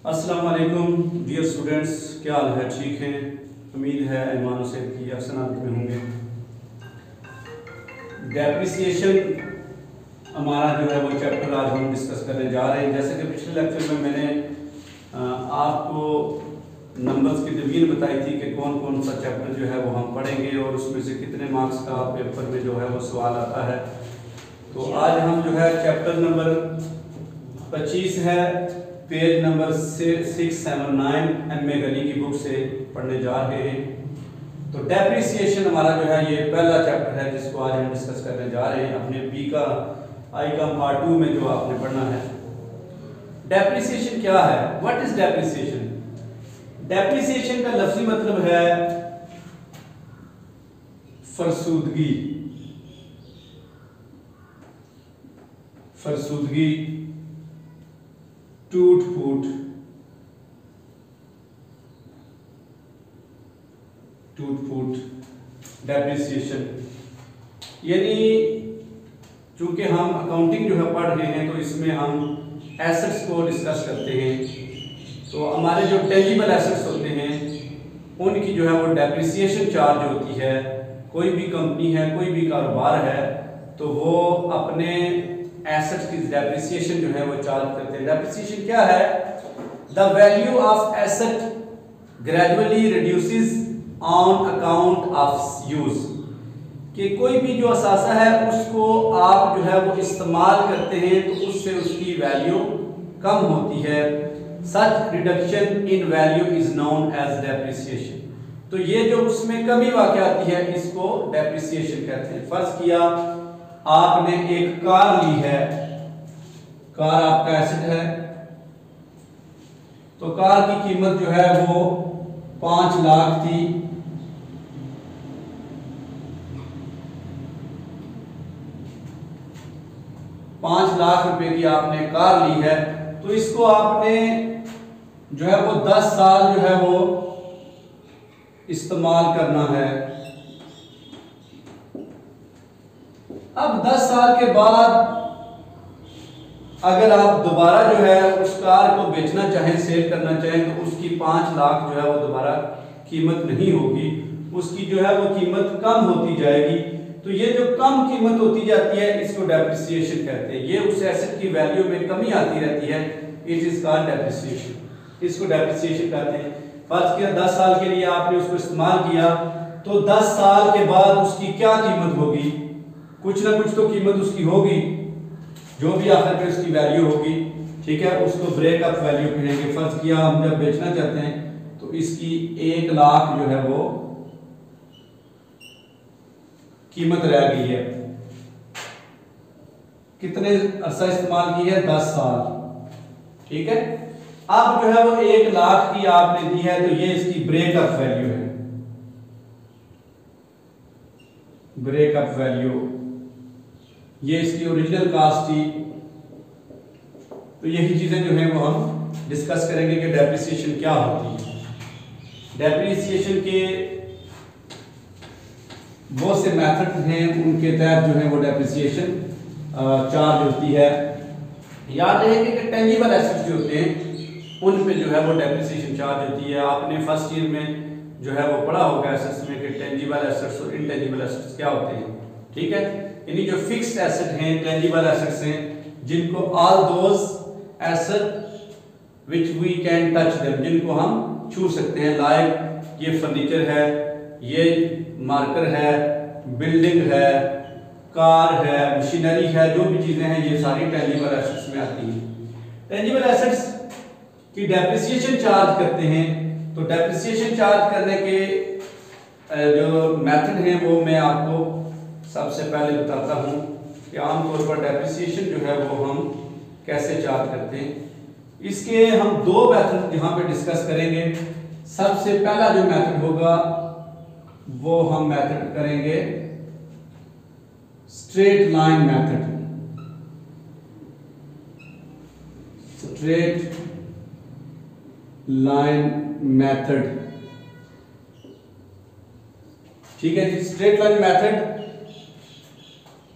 अस्सलाम वालेकुम dear students, क्या हाल है? ठीक हैं? उम्मीद है ईमान से की अहसनात में होंगे। डेप्रिसिएशन हमारा जो है वो चैप्टर आज हम डिस्कस करने जा रहे हैं। जैसे कि पिछले लेक्चर में मैंने आपको नंबर्स की तवील बताई थी कि कौन कौन सा चैप्टर जो है वो हम पढ़ेंगे और उसमें से कितने मार्क्स का पेपर में जो है वो सवाल आता है। तो आज हम जो है चैप्टर नंबर 25 है, पेज नंबर 679 एम.ए. गनी की बुक से पढ़ने जा रहे हैं। तो डेप्रिसिएशन हमारा जो है ये पहला चैप्टर है जिसको आज हम डिस्कस करने जा रहे हैं। अपने बी का आई का पार्ट 2 में जो आपने पढ़ना है। डेप्रिसिएशन क्या है? What is depreciation? डेप्रिसिएशन का लफ्जी मतलब है फरसूदगी, फरसूदगी, टूट फूट, डेप्रिसिएशन। यानी चूंकि हम अकाउंटिंग जो है पढ़ रहे हैं तो इसमें हम एसेट्स को डिस्कस करते हैं। तो हमारे जो टेंजिबल एसेट्स होते हैं उनकी जो है वो डेप्रिसिएशन चार्ज होती है। कोई भी कंपनी है, कोई भी कारोबार है तो वो अपने एसेट्स की डेप्रिसिएशन जो है वो चार्ज करते हैं। डेप्रिसिएशन क्या है? The value of asset gradually reduces on account of use, कि कोई भी जो असासा है उसको आप जो है वो इस्तेमाल करते हैं तो उससे उसकी वैल्यू कम होती है। Such reduction in value is known as depreciation. तो ये जो उसमें कमी वाक़ आती है इसको डेप्रिसिएशन कहते हैं। फर्ज किया आपने एक कार ली है, कार आपका एसेट है, तो कार की कीमत जो है वो 5 लाख थी। ₹5 लाख की आपने कार ली है, तो इसको आपने जो है वो 10 साल जो है वो इस्तेमाल करना है। अब 10 साल के बाद अगर आप दोबारा जो है उस कार को बेचना चाहें, सेल करना चाहें, तो उसकी 5 लाख जो है वो दोबारा कीमत नहीं होगी, उसकी जो है वो कीमत कम होती जाएगी। तो ये जो कम कीमत होती जाती है इसको डेप्रिसिएशन कहते हैं। ये उस एसेट की वैल्यू में कमी आती रहती है, इट इज कॉल्ड डेप्रिसिएशन। इसको डेप्रिसिएशन कहते हैं। फर्ज किया 10 साल के लिए आपने उसको इस्तेमाल किया, तो 10 साल के बाद उसकी क्या कीमत होगी? कुछ ना कुछ तो कीमत उसकी होगी, जो भी आखिर में उसकी वैल्यू होगी, ठीक है, उसको ब्रेकअप वैल्यू कहेंगे। फर्ज किया हम जब बेचना चाहते हैं तो इसकी 1 लाख जो है वो कीमत रह गई है। कितने अरसा इस्तेमाल की है? 10 साल, ठीक है। अब जो है वो 1 लाख की आपने दी है, तो ये इसकी ब्रेकअप वैल्यू है, ब्रेकअप वैल्यू। ये इसकी ओरिजिनल कास्ट थी। तो यही चीजें जो हैं वो हम डिस्कस करेंगे कि डेप्रिसिएशन क्या होती है। डेप्रिसिएशन के बहुत से मेथड हैं, उनके तहत जो है वो डेप्रिसिएशन चार्ज होती है। याद रहे कि टेंजिबल एसेट्स जो होते हैं उन पे जो है वो डेप्रिसिएशन चार्ज होती है। आपने फर्स्ट ईयर में जो है वो पढ़ा होगा एसेट्स में कि टेंजिबल एसेट्स और इनटेंजिबल एसेट्स क्या होते हैं, ठीक है। यानी जो फिक्स्ड एसेट हैं, टेंजिबल एसेट्स हैं, जिनको all those asset which we can touch them, जिनको हम छू सकते हैं। लाइक ये फर्नीचर है, ये मार्कर है, बिल्डिंग है, कार है, मशीनरी है, जो भी चीजें हैं ये सारी टेंजिबल एसेट्स में आती हैं। टेंजिबल एसेट्स की डेप्रिसिएशन चार्ज करते हैं। तो डेप्रिसिएशन चार्ज करने के जो मेथड हैं वो मैं आपको सबसे पहले बताता हूँ कि आमतौर पर डेप्रिसिएशन जो है वो हम कैसे चार्ज करते हैं। इसके हम 2 मेथड यहाँ पे डिस्कस करेंगे। सबसे पहला जो मेथड होगा वो हम मेथड करेंगे straight line method, straight line method, ठीक है जी। स्ट्रेट लाइन मेथड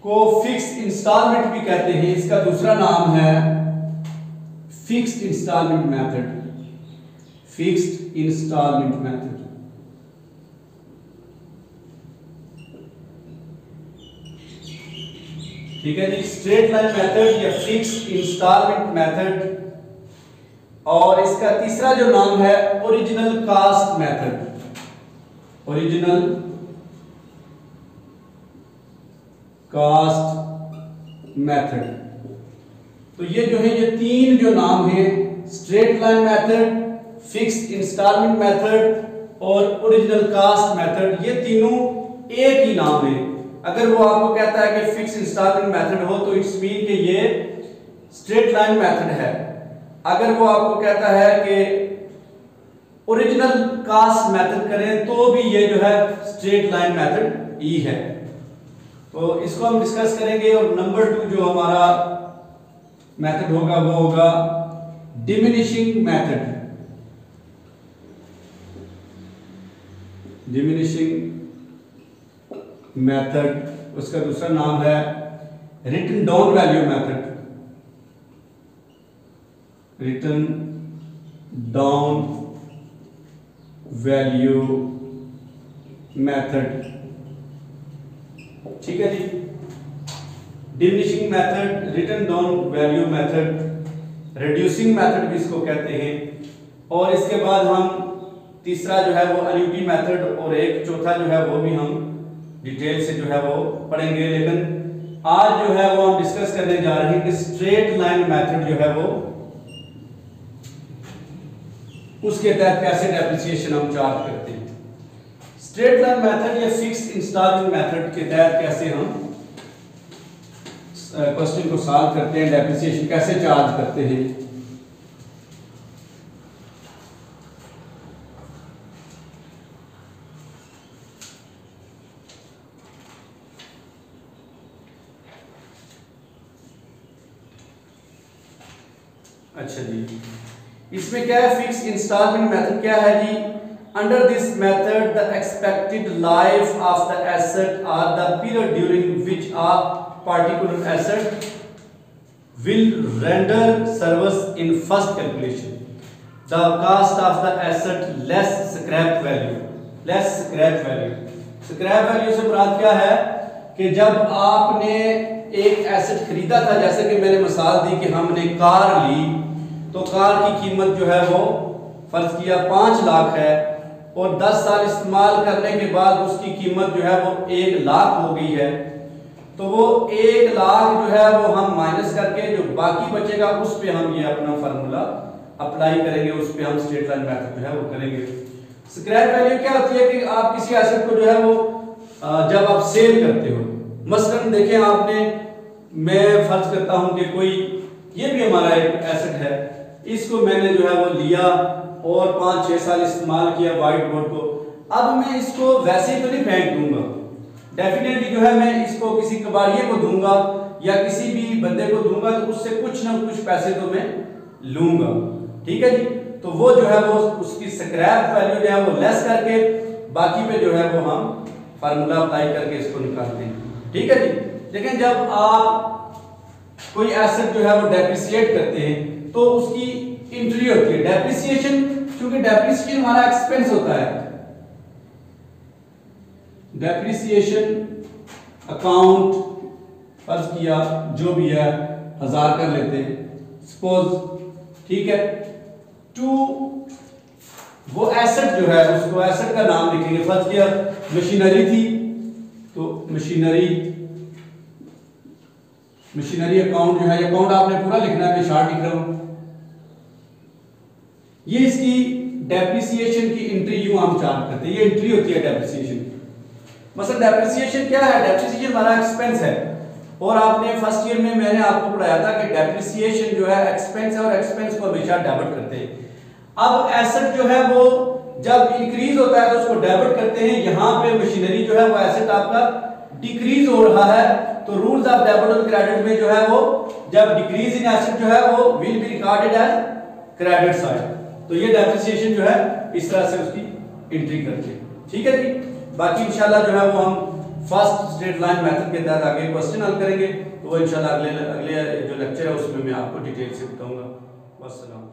को फिक्स इंस्टॉलमेंट भी कहते हैं। इसका दूसरा नाम है fixed installment method. Fixed installment method. ठीक है जी, स्ट्रेट लाइन मेथड या फिक्स्ड इंस्टॉलमेंट मेथड। और इसका तीसरा जो नाम है original cost method. Original cost method. तो ये जो है, ये तीन जो नाम है, straight line method, fixed installment method और ओरिजिनल कास्ट मेथड, ये तीनों एक ही नाम है। अगर वो आपको कहता है कि फिक्स्ड इंस्टॉलमेंट मेथड हो तो इट्स मीन कि ये स्ट्रेट लाइन मेथड है। अगर वो आपको कहता है कि ओरिजिनल कास्ट मेथड करें तो भी ये जो है स्ट्रेट लाइन मेथड ही है। तो इसको हम डिस्कस करेंगे। और नंबर 2 जो हमारा मेथड होगा वो होगा डिमिनिशिंग मेथड। डिमिनिशिंग मेथड, उसका दूसरा नाम है written down value method. Written down value method. ठीक है जी, diminishing method, written down value method, reducing method भी इसको कहते हैं। और इसके बाद हम तीसरा जो है वो एन्युटी मेथड और एक चौथा जो है वो भी हम डिटेल से जो है वो पढ़ेंगे। लेकिन आज जो है वो हम डिस्कस करने जा रहे हैं कि स्ट्रेट लाइन मेथड जो है वो उसके तहत कैसे डेप्रिसिएशन हम चार्ज करते हैं। स्ट्रेट लाइन मेथड या फिक्स्ड इंस्टॉलमेंट मेथड के तहत कैसे हम क्वेश्चन को सॉल्व करते हैं, डेप्रिसिएशन कैसे चार्ज करते हैं। अच्छा जी, इसमें क्या है, फिक्स इंस्टॉलमेंट मेथड क्या है जी। Under this method the expected life of the asset और the period during which a particular asset will render service in first calculation the cost of the asset less scrap value. Less scrap value, scrap value से मुराद क्या है कि जब आपने एक asset खरीदा था, जैसे कि मैंने मिसाल दी कि हमने कार ली, तो कार की कीमत जो है वो फर्ज किया 5 लाख है और 10 साल इस्तेमाल करने के बाद उसकी कीमत जो है वो 1 लाख हो गई है। तो वो 1 लाख जो है वो हम माइनस करके जो बाकी बचेगा उस पे हम ये अपना फार्मूला अप्लाई करेंगे, उस पे हम स्ट्रेट लाइन मेथड जो है वो करेंगे। स्क्रैप वैल्यू क्या होती है कि आप किसी एसेट को जो है वो जब आप सेल करते हो, मसलन देखें आपने, मैं फर्ज करता हूं कि कोई, ये भी हमारा एक एसेट है, इसको मैंने जो है वो लिया और 5-6 साल इस्तेमाल किया व्हाइट बोर्ड को। अब मैं इसको वैसे ही तो नहीं फेंक दूंगा, डेफिनेटली जो है मैं इसको किसी कबाड़िए को दूंगा या किसी भी बंदे को दूंगा, तो उससे कुछ ना कुछ पैसे तो मैं लूंगा। ठीक है जी, तो वो जो है वो उसकी स्क्रैप वैल्यू जो है वो लेस करके बाकी पे जो है वो हम फार्मूला अप्लाई करके इसको निकालते हैं। ठीक है जी, लेकिन जब आप कोई एसेट जो है वो डेप्रिसिएट करते हैं तो उसकी एंट्री होती है डेप्रिसिएशन, क्योंकि डेप्रिसिएशन हमारा एक्सपेंस होता है। डेप्रिसिएशन अकाउंट फर्ज किया जो भी है 1000 कर लेते हैं सपोज। ठीक है, टू वो एसेट जो है उसको एसेट का नाम लिखेंगे, फर्ज किया मशीनरी थी तो मशीनरी अकाउंट जो है, अकाउंट आपने पूरा लिखना है, मैं शार्ट लिख रहा हूं। ये इसकी डेप्रिसिएशन की एंट्री यूं हम चार्ज करते हैं, ये एंट्री होती है डेप्रिसिएशन की। मतलब डेप्रिसिएशन क्या है, डेप्रिसिएशन हमारा एक्सपेंस है और आपने फर्स्ट ईयर में मैंने आपको पढ़ाया था कि डेप्रिसिएशन जो है एक्सपेंस है और एक्सपेंस को हमेशा डेबिट करते हैं। अब एसेट जो है वो जब इंक्रीज होता है तो उसको डेबिट करते हैं। यहाँ पे मशीनरी जो है वो एसेट आपका डिक्रीज हो रहा है, तो रूल्स ऑफ डेबिट और क्रेडिट में जो है वो जब डिक्रीज इन एसेट जो है वो will be recorded as credit side. तो ये डेप्रिसिएशन जो है इस तरह से उसकी एंट्री करते हैं। ठीक है जी, बाकी इंशाल्लाह जो है वो हम फर्स्ट स्ट्रेट लाइन मेथड के तहत आगे क्वेश्चन हल करेंगे, तो वो इंशाल्लाह अगले जो लेक्चर है उसमें मैं आपको डिटेल से बताऊंगा। वस्सलाम।